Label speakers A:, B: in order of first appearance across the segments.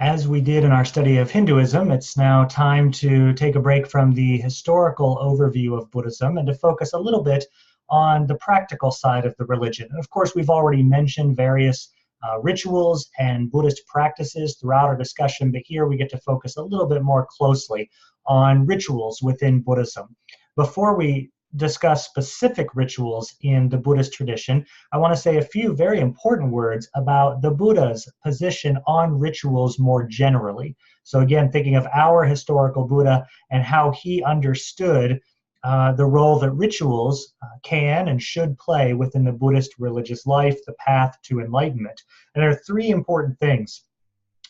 A: As we did in our study of Hinduism, it's now time to take a break from the historical overview of Buddhism and to focus a little bit on the practical side of the religion. And of course, we've already mentioned various rituals and Buddhist practices throughout our discussion, but here we get to focus a little bit more closely on rituals within Buddhism. Before we discuss specific rituals in the Buddhist tradition, I want to say a few very important words about the Buddha's position on rituals more generally. So again, thinking of our historical Buddha and how he understood the role that rituals can and should play within the Buddhist religious life, the path to enlightenment. And there are three important things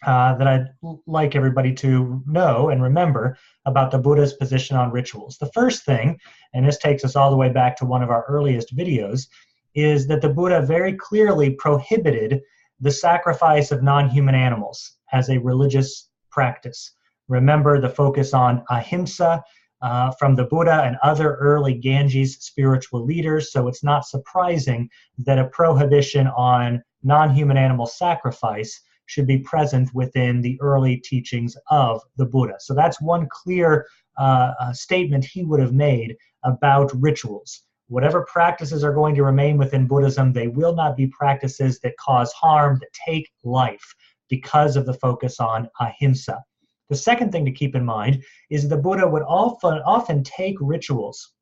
A: that I'd like everybody to know and remember about the Buddha's position on rituals. The first thing, and this takes us all the way back to one of our earliest videos, is that the Buddha very clearly prohibited the sacrifice of non-human animals as a religious practice. Remember the focus on ahimsa from the Buddha and other early Ganges spiritual leaders, so it's not surprising that a prohibition on non-human animal sacrifice should be present within the early teachings of the Buddha. So that's one clear statement he would have made about rituals. Whatever practices are going to remain within Buddhism, they will not be practices that cause harm, that take life, because of the focus on ahimsa. The second thing to keep in mind is the Buddha would often take rituals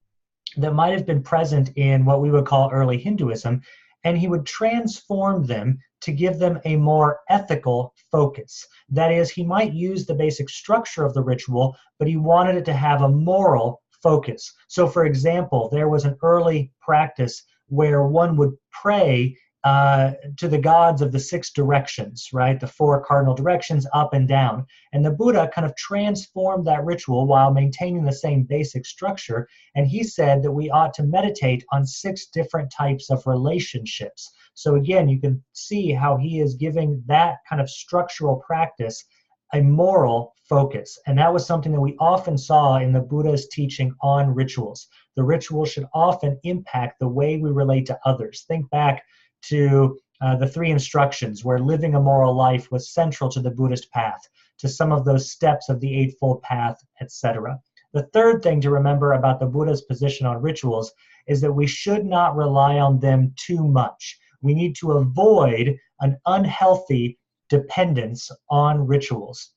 A: that might have been present in what we would call early Hinduism, and he would transform them to give them a more ethical focus. That is, he might use the basic structure of the ritual, but he wanted it to have a moral focus. So for example, there was an early practice where one would pray to the gods of the six directions, right? The four cardinal directions, up and down. And the Buddha kind of transformed that ritual while maintaining the same basic structure. And he said that we ought to meditate on 6 different types of relationships. So again, you can see how he is giving that kind of structural practice a moral focus. And that was something that we often saw in the Buddha's teaching on rituals. The ritual should often impact the way we relate to others. Think back to the 3 instructions where living a moral life was central to the Buddhist path, to some of those steps of the Eightfold Path, etc. The third thing to remember about the Buddha's position on rituals is that we should not rely on them too much. We need to avoid an unhealthy dependence on rituals.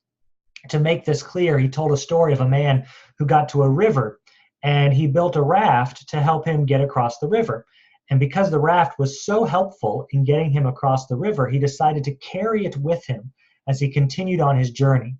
A: To make this clear, he told a story of a man who got to a river and he built a raft to help him get across the river. And because the raft was so helpful in getting him across the river, he decided to carry it with him as he continued on his journey.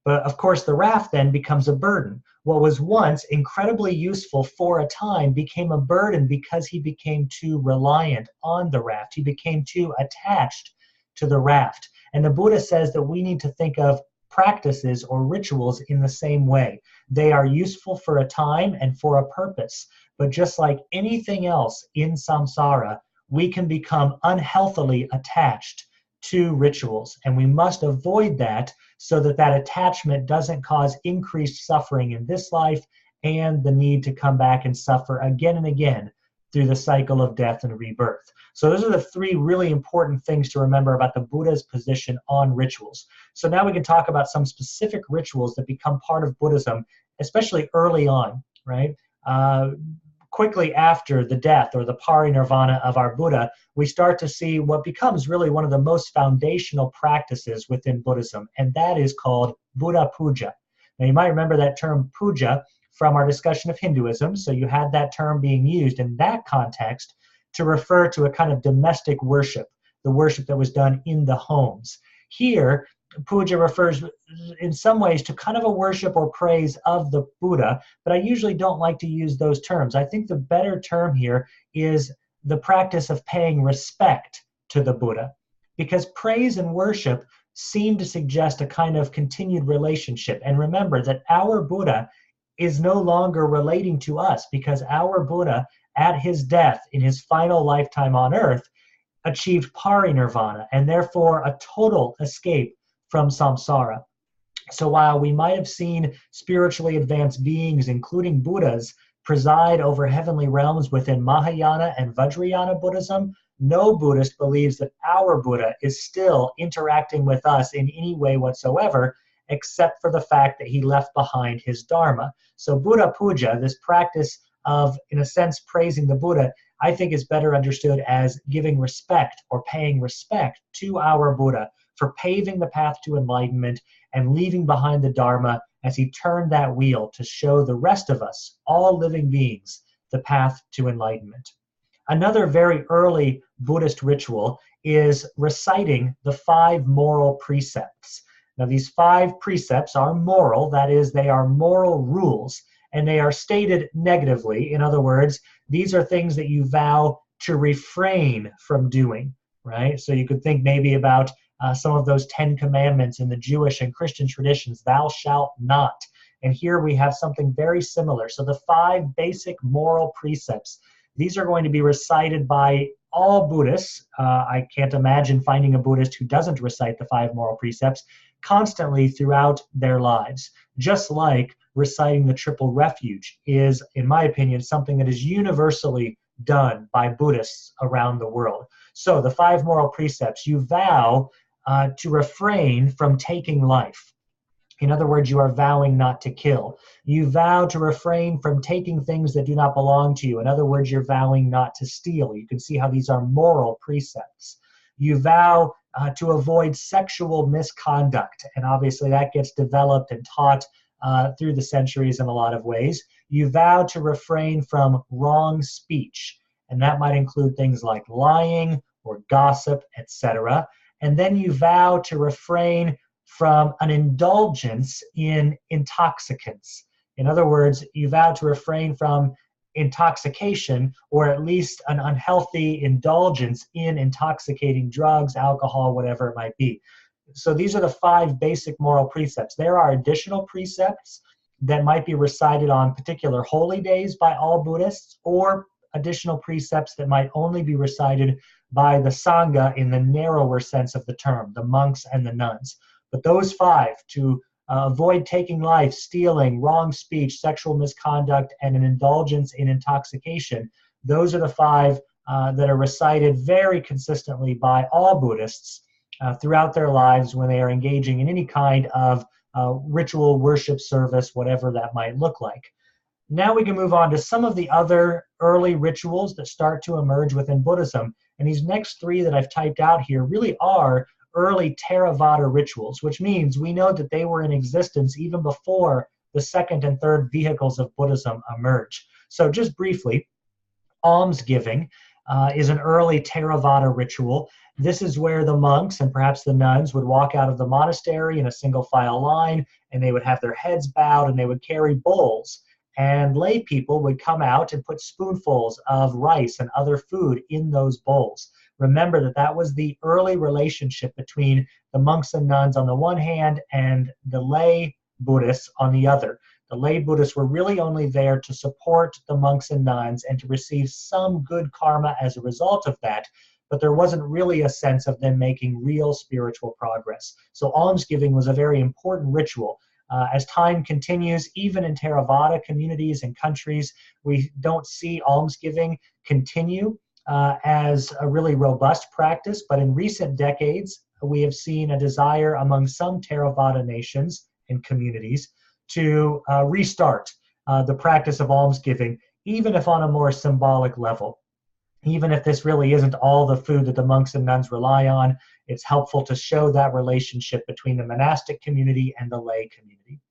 A: But of course, the raft then becomes a burden. What was once incredibly useful for a time became a burden because he became too reliant on the raft. He became too attached to the raft. And the Buddha says that we need to think of practices or rituals in the same way. They are useful for a time and for a purpose. But just like anything else in samsara, we can become unhealthily attached to rituals. And we must avoid that so that that attachment doesn't cause increased suffering in this life and the need to come back and suffer again and again through the cycle of death and rebirth. So those are the 3 really important things to remember about the Buddha's position on rituals. So now we can talk about some specific rituals that become part of Buddhism, especially early on, right? Quickly after the death or the parinirvana of our Buddha, we start to see what becomes really one of the most foundational practices within Buddhism, and that is called Buddha Puja. Now you might remember that term puja from our discussion of Hinduism, so you had that term being used in that context to refer to a kind of domestic worship, the worship that was done in the homes. Here, puja refers in some ways to kind of a worship or praise of the Buddha, but I usually don't like to use those terms. I think the better term here is the practice of paying respect to the Buddha, because praise and worship seem to suggest a kind of continued relationship. And remember that our Buddha is no longer relating to us, because our Buddha, at his death in his final lifetime on earth, achieved parinirvana, and therefore a total escape from samsara. So while we might have seen spiritually advanced beings, including Buddhas, preside over heavenly realms within Mahayana and Vajrayana Buddhism, no Buddhist believes that our Buddha is still interacting with us in any way whatsoever, except for the fact that he left behind his Dharma. So Buddha Puja, this practice of, in a sense, praising the Buddha, I think is better understood as giving respect or paying respect to our Buddha for paving the path to enlightenment and leaving behind the Dharma as he turned that wheel to show the rest of us, all living beings, the path to enlightenment. Another very early Buddhist ritual is reciting the 5 moral precepts. Now, these 5 precepts are moral, that is, they are moral rules, and they are stated negatively. In other words, these are things that you vow to refrain from doing, right? So you could think maybe about some of those 10 commandments in the Jewish and Christian traditions, thou shalt not. And here we have something very similar. So the 5 basic moral precepts, these are going to be recited by all Buddhists. I can't imagine finding a Buddhist who doesn't recite the 5 moral precepts constantly throughout their lives. Just like reciting the Triple Refuge is, in my opinion, something that is universally done by Buddhists around the world. So the 5 moral precepts, you vow to refrain from taking life. In other words, you are vowing not to kill. You vow to refrain from taking things that do not belong to you. In other words, you're vowing not to steal. You can see how these are moral precepts. You vow to avoid sexual misconduct, and obviously that gets developed and taught through the centuries in a lot of ways. You vow to refrain from wrong speech, and that might include things like lying or gossip, etc. And then you vow to refrain from an indulgence in intoxicants. In other words, you vow to refrain from intoxication, or at least an unhealthy indulgence in intoxicating drugs, alcohol, whatever it might be. So these are the 5 basic moral precepts. There are additional precepts that might be recited on particular holy days by all Buddhists, or additional precepts that might only be recited by the Sangha in the narrower sense of the term, the monks and the nuns. But those 5, to avoid taking life, stealing, wrong speech, sexual misconduct, and an indulgence in intoxication, those are the 5 that are recited very consistently by all Buddhists throughout their lives when they are engaging in any kind of ritual, worship, service, whatever that might look like. Now we can move on to some of the other early rituals that start to emerge within Buddhism. And these next 3 that I've typed out here really are early Theravada rituals, which means we know that they were in existence even before the 2nd and 3rd vehicles of Buddhism emerge. So just briefly, almsgiving is an early Theravada ritual. This is where the monks and perhaps the nuns would walk out of the monastery in a single file line, and they would have their heads bowed and they would carry bowls. And lay people would come out and put spoonfuls of rice and other food in those bowls. Remember that that was the early relationship between the monks and nuns on the one hand and the lay Buddhists on the other. The lay Buddhists were really only there to support the monks and nuns and to receive some good karma as a result of that, but there wasn't really a sense of them making real spiritual progress. So almsgiving was a very important ritual. As time continues, even in Theravada communities and countries, we don't see almsgiving continue as a really robust practice, but in recent decades, we have seen a desire among some Theravada nations and communities to restart the practice of almsgiving, even if on a more symbolic level. Even if this really isn't all the food that the monks and nuns rely on, it's helpful to show that relationship between the monastic community and the lay community.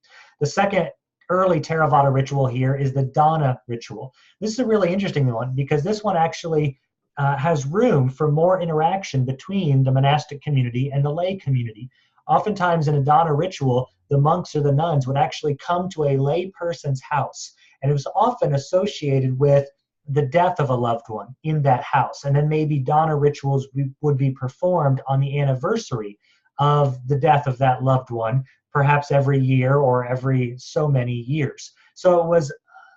A: The second early Theravada ritual here is the dana ritual. This is a really interesting one because this one actually has room for more interaction between the monastic community and the lay community. Oftentimes in a dana ritual, the monks or the nuns would actually come to a lay person's house, and it was often associated with the death of a loved one in that house. And then maybe dana rituals would be performed on the anniversary of the death of that loved one, perhaps every year or every so many years. So it was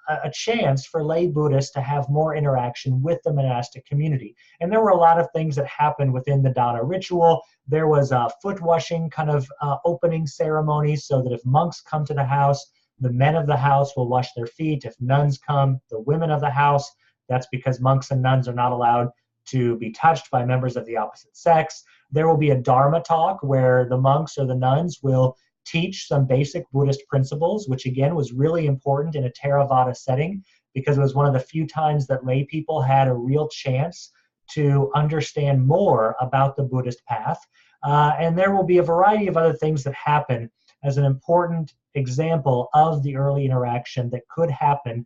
A: a chance for lay Buddhists to have more interaction with the monastic community. And there were a lot of things that happened within the dana ritual. There was a foot washing kind of opening ceremony, so that if monks come to the house, the men of the house will wash their feet. If nuns come, the women of the house. That's because monks and nuns are not allowed to be touched by members of the opposite sex. There will be a Dharma talk where the monks or the nuns will teach some basic Buddhist principles, which again was really important in a Theravada setting because it was one of the few times that lay people had a real chance to understand more about the Buddhist path. And there will be a variety of other things that happen as an important example of the early interaction that could happen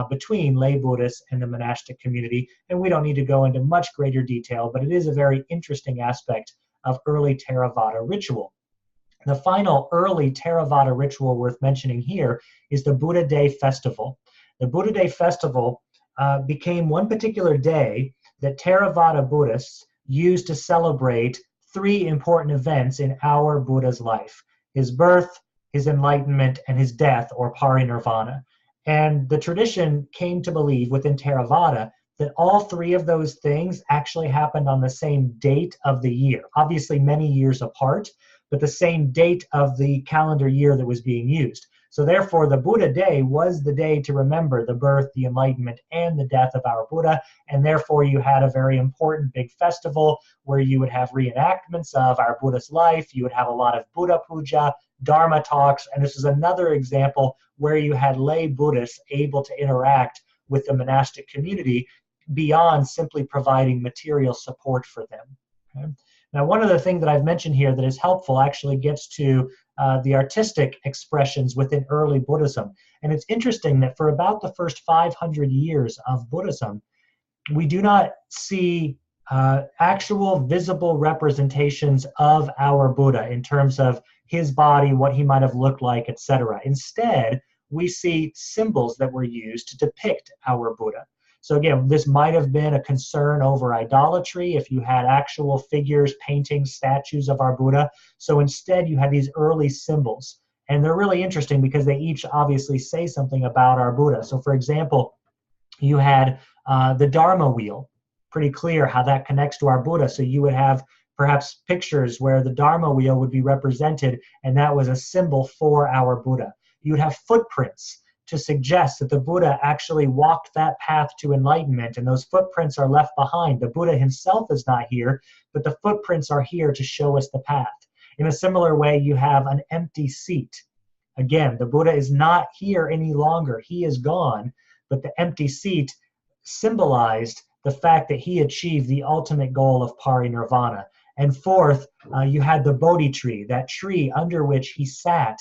A: between lay Buddhists and the monastic community. And we don't need to go into much greater detail, but it is a very interesting aspect of early Theravada ritual. The final early Theravada ritual worth mentioning here is the Buddha Day festival. The Buddha Day festival became one particular day that Theravada Buddhists used to celebrate three important events in our Buddha's life: his birth, his enlightenment, and his death, or parinirvana. And the tradition came to believe within Theravada that all three of those things actually happened on the same date of the year, obviously many years apart, but the same date of the calendar year that was being used. So therefore, the Buddha Day was the day to remember the birth, the enlightenment, and the death of our Buddha, and therefore you had a very important big festival where you would have reenactments of our Buddha's life, you would have a lot of Buddha puja, Dharma talks, and this is another example where you had lay Buddhists able to interact with the monastic community beyond simply providing material support for them. Okay? Now, one of the things that I've mentioned here that is helpful actually gets to the artistic expressions within early Buddhism. And it's interesting that for about the first 500 years of Buddhism, we do not see actual visible representations of our Buddha in terms of his body, what he might have looked like, etc. Instead, we see symbols that were used to depict our Buddha. So again, this might have been a concern over idolatry if you had actual figures, paintings, statues of our Buddha. So instead, you had these early symbols. And they're really interesting because they each obviously say something about our Buddha. So for example, you had the Dharma wheel, pretty clear how that connects to our Buddha. So you would have perhaps pictures where the Dharma wheel would be represented, and that was a symbol for our Buddha. You would have footprints to suggest that the Buddha actually walked that path to enlightenment, and those footprints are left behind. The Buddha himself is not here, but the footprints are here to show us the path. In a similar way, you have an empty seat. Again, the Buddha is not here any longer. He is gone, but the empty seat symbolized the fact that he achieved the ultimate goal of parinirvana. And fourth, you had the Bodhi tree, that tree under which he sat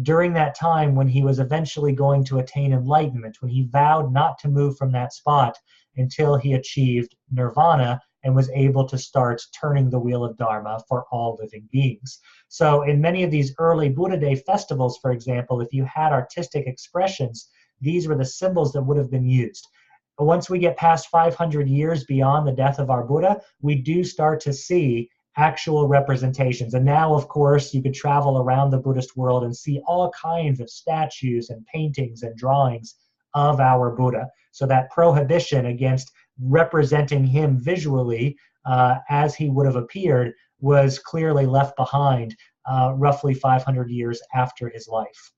A: during that time when he was eventually going to attain enlightenment, when he vowed not to move from that spot until he achieved nirvana and was able to start turning the wheel of Dharma for all living beings. So in many of these early Buddha Day festivals, for example, if you had artistic expressions, these were the symbols that would have been used. But once we get past 500 years beyond the death of our Buddha, we do start to see actual representations. And now, of course, you could travel around the Buddhist world and see all kinds of statues and paintings and drawings of our Buddha. So that prohibition against representing him visually as he would have appeared was clearly left behind roughly 500 years after his life.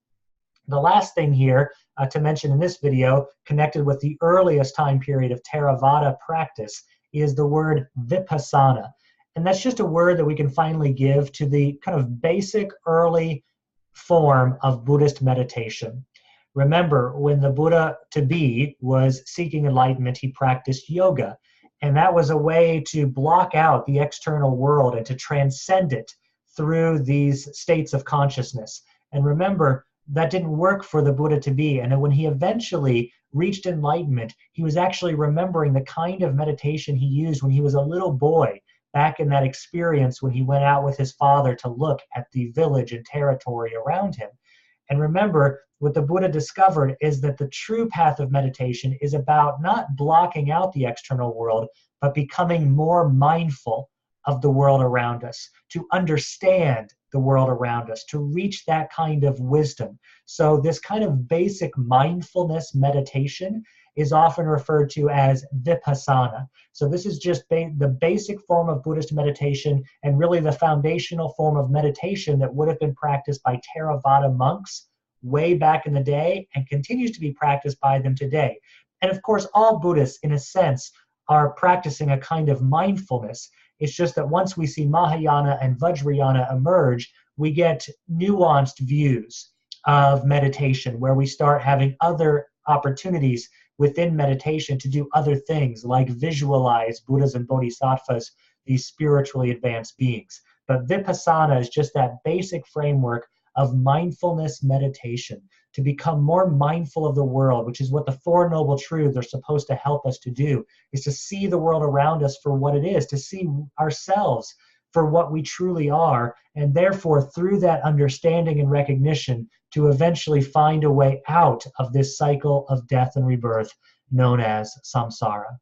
A: The last thing here to mention in this video, connected with the earliest time period of Theravada practice, is the word vipassana. And that's just a word that we can finally give to the kind of basic early form of Buddhist meditation. Remember, when the Buddha to be was seeking enlightenment, he practiced yoga. And that was a way to block out the external world and to transcend it through these states of consciousness. And remember, that didn't work for the Buddha to be. And when he eventually reached enlightenment, he was actually remembering the kind of meditation he used when he was a little boy, back in that experience when he went out with his father to look at the village and territory around him. And remember, what the Buddha discovered is that the true path of meditation is about not blocking out the external world, but becoming more mindful of the world around us, to understand the world around us, to reach that kind of wisdom. So this kind of basic mindfulness meditation is often referred to as vipassana. So this is just the basic form of Buddhist meditation, and really the foundational form of meditation that would have been practiced by Theravada monks way back in the day and continues to be practiced by them today. And of course, all Buddhists, in a sense, are practicing a kind of mindfulness. It's just that once we see Mahayana and Vajrayana emerge, we get nuanced views of meditation where we start having other opportunities within meditation to do other things like visualize Buddhas and Bodhisattvas, these spiritually advanced beings. But Vipassana is just that basic framework of mindfulness meditation, to become more mindful of the world, which is what the Four Noble Truths are supposed to help us to do, is to see the world around us for what it is, to see ourselves for what we truly are, and therefore through that understanding and recognition to eventually find a way out of this cycle of death and rebirth known as samsara.